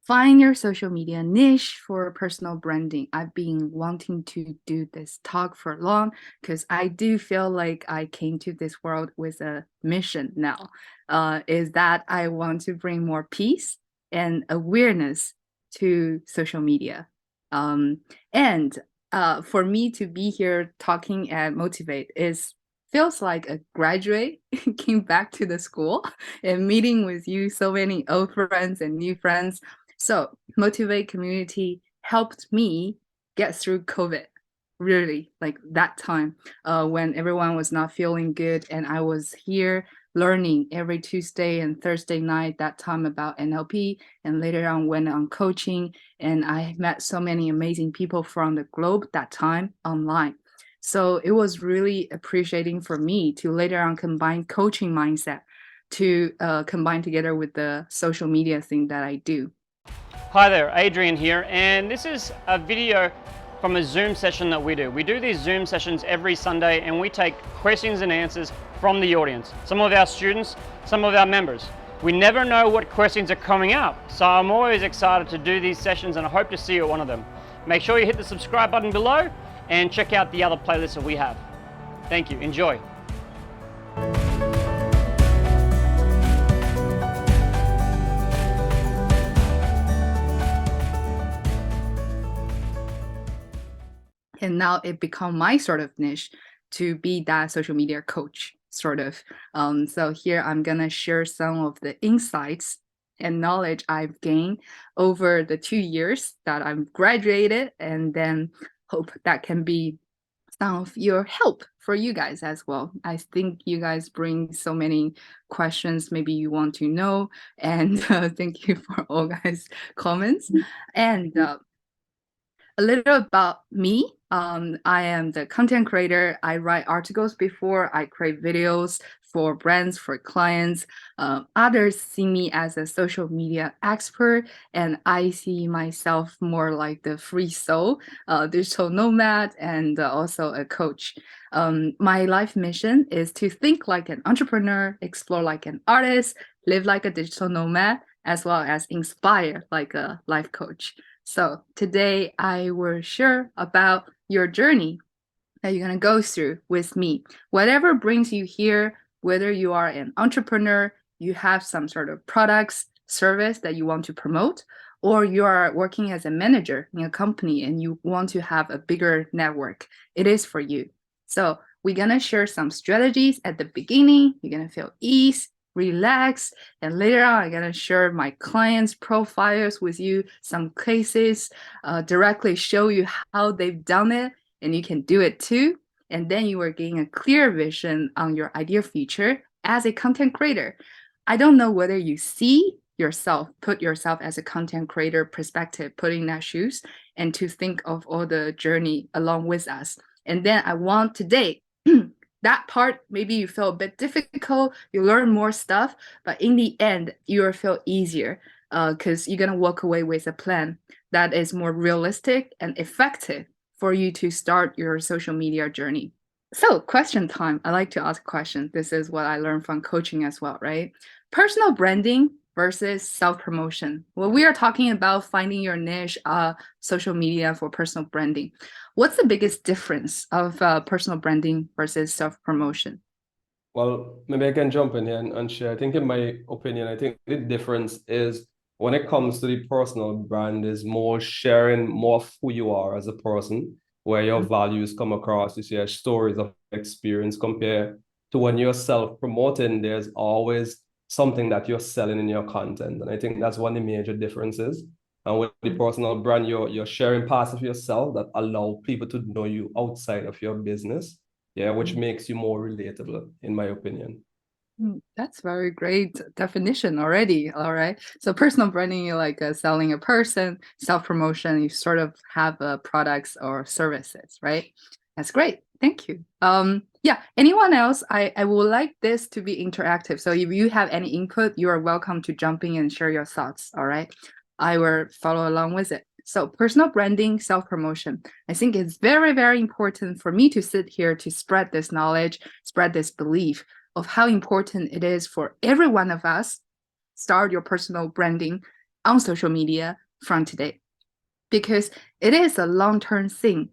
Find your social media niche for personal branding. I've been wanting to do this talk for long because I do feel like I came to this world with a mission now. Is that I want to bring more peace and awareness to social media. And for me to be here talking at Motivate is feels like a graduate came back to the school and meeting with you, so many old friends and new friends. So Motivate community helped me get through COVID, really, like that time when everyone was not feeling good. And I was here learning every Tuesday and Thursday night that time about NLP. And later on went on coaching. And I met so many amazing people from the globe that time online. So it was really appreciating for me to later on combine coaching mindset to combine together with the social media thing that I do. Hi there, Adrian here, and this is a video from a Zoom session that we do. We do these Zoom sessions every Sunday and we take questions and answers from the audience, some of our students, some of our members. We never know what questions are coming up, so I'm always excited to do these sessions and I hope to see you at one of them. Make sure you hit the subscribe button below and check out the other playlists that we have. Thank you, enjoy. And now it become my sort of niche to be that social media coach, sort of. So here I'm gonna share some of the insights and knowledge I've gained over the 2 years that I'm graduated, and then hope that can be some of your help for you guys as well. I think you guys bring so many questions maybe you want to know, and thank you for all guys' comments. And a little about me. I am the content creator. I write articles before, I create videos for brands, for clients. Others see me as a social media expert, and I see myself more like the free soul, digital nomad, and also a coach. My life mission is to think like an entrepreneur, explore like an artist, live like a digital nomad, as well as inspire like a life coach. So today I will share about your journey that you're going to go through with me. Whatever brings you here, whether you are an entrepreneur, you have some sort of products, service that you want to promote, or you are working as a manager in a company and you want to have a bigger network, it is for you. So we're going to share some strategies at the beginning. You're going to feel ease, relax, and later on I'm going to share my clients profiles with you, some cases, directly show you how they've done it, and you can do it too. And then you are getting a clear vision on your ideal future as a content creator. I don't know whether you see yourself, put yourself as a content creator perspective, putting that shoes, and to think of all the journey along with us. And then I want today that part, maybe you feel a bit difficult, you learn more stuff, but in the end, you'll feel easier because you're going to walk away with a plan that is more realistic and effective for you to start your social media journey. So, question time. I like to ask questions. This is what I learned from coaching as well, right? Personal branding versus self-promotion. Well, we are talking about finding your niche, social media for personal branding. What's the biggest difference of personal branding versus self-promotion? Well, maybe I can jump in here and share. I think in my opinion, I think the difference is when it comes to the personal brand is more sharing more of who you are as a person, where your values come across, you share stories of experience compared to when you're self-promoting, there's always something that you're selling in your content. And I think that's one of the major differences. And with the personal brand, you're sharing parts of yourself that allow people to know you outside of your business. Yeah, which makes you more relatable, in my opinion. That's very great definition already. All right. So personal branding, you like selling a person, self-promotion, you sort of have products or services, right? That's great. Thank you. Yeah, anyone else? I would like this to be interactive. So if you have any input, you are welcome to jump in and share your thoughts. All right. I will follow along with it. So personal branding, self-promotion. I think it's very, very important for me to sit here to spread this knowledge, spread this belief of how important it is for every one of us start your personal branding on social media from today, because it is a long-term thing.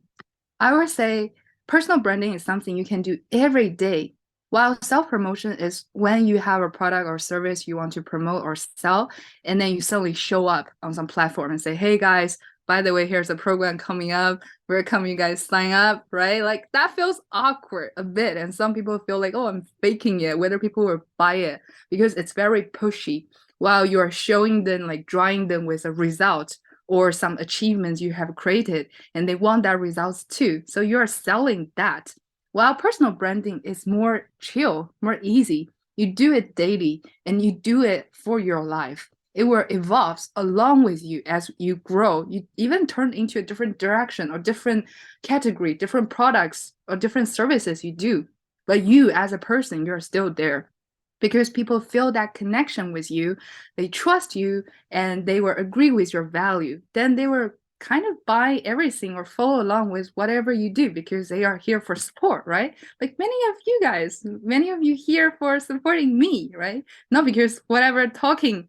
I would say personal branding is something you can do every day, while self-promotion is when you have a product or service you want to promote or sell, and then you suddenly show up on some platform and say, hey guys, by the way, here's a program coming up. Where come you guys sign up, right? Like that feels awkward a bit. And some people feel like, oh, I'm faking it, whether people will buy it, because it's very pushy while you're showing them, like drawing them with a result or some achievements you have created, and they want that results too. So you're selling that. While personal branding is more chill, more easy. You do it daily and you do it for your life. It will evolve along with you as you grow. You even turn into a different direction or different category, different products or different services you do. But you as a person, you're still there because people feel that connection with you. They trust you and they will agree with your value. Then they will kind of buy everything or follow along with whatever you do because they are here for support, right? Like many of you guys, many of you here for supporting me, right? Not because whatever I'm talking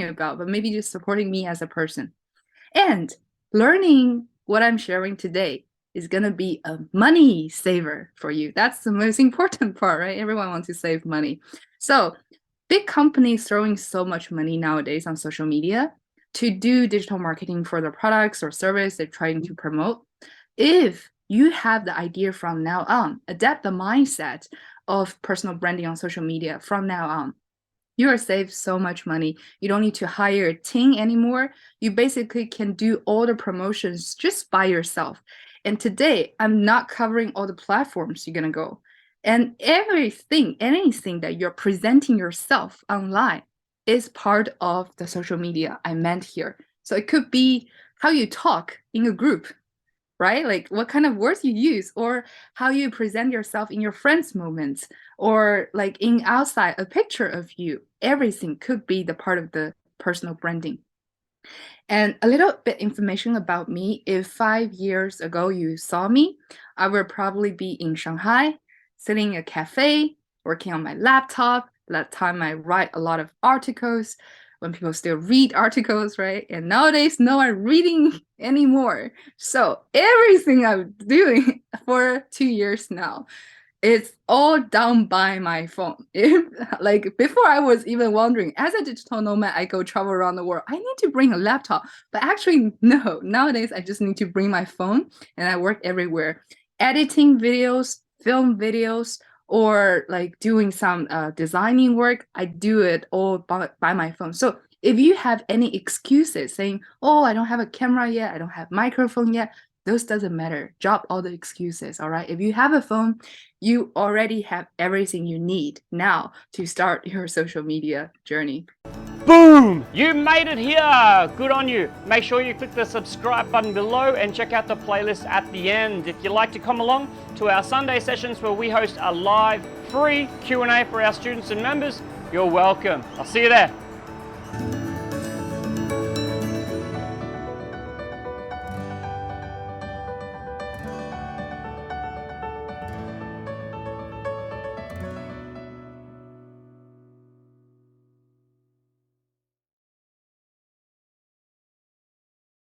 about, but maybe just supporting me as a person. And learning what I'm sharing today is going to be a money saver for you. That's the most important part, right? Everyone wants to save money. So big companies throwing so much money nowadays on social media to do digital marketing for their products or service they're trying to promote. If you have the idea from now on, adapt the mindset of personal branding on social media from now on, you will save so much money. You don't need to hire a team anymore. You basically can do all the promotions just by yourself. And today, I'm not covering all the platforms you're going to go. And anything that you're presenting yourself online is part of the social media I meant here. So it could be how you talk in a group, right? Like what kind of words you use, or how you present yourself in your friends' moments, or like in outside a picture of you. Everything could be the part of the personal branding. And a little bit information about me. If 5 years ago you saw me, I would probably be in Shanghai, sitting in a cafe, working on my laptop. That time I write a lot of articles when people still read articles, right? And nowadays, no one reading anymore. So everything I'm doing for 2 years now, it's all done by my phone. Like before I was even wondering, as a digital nomad, I go travel around the world, I need to bring a laptop. But actually, no, nowadays I just need to bring my phone and I work everywhere. Editing videos, film videos, or like doing some designing work, I do it all by my phone. So if you have any excuses saying, oh, I don't have a camera yet, I don't have microphone yet, those doesn't matter. Drop all the excuses, all right? If you have a phone, you already have everything you need now to start your social media journey. Boom! You made it here! Good on you. Make sure you click the subscribe button below and check out the playlist at the end. If you'd like to come along to our Sunday sessions where we host a live free Q&A for our students and members, you're welcome. I'll see you there.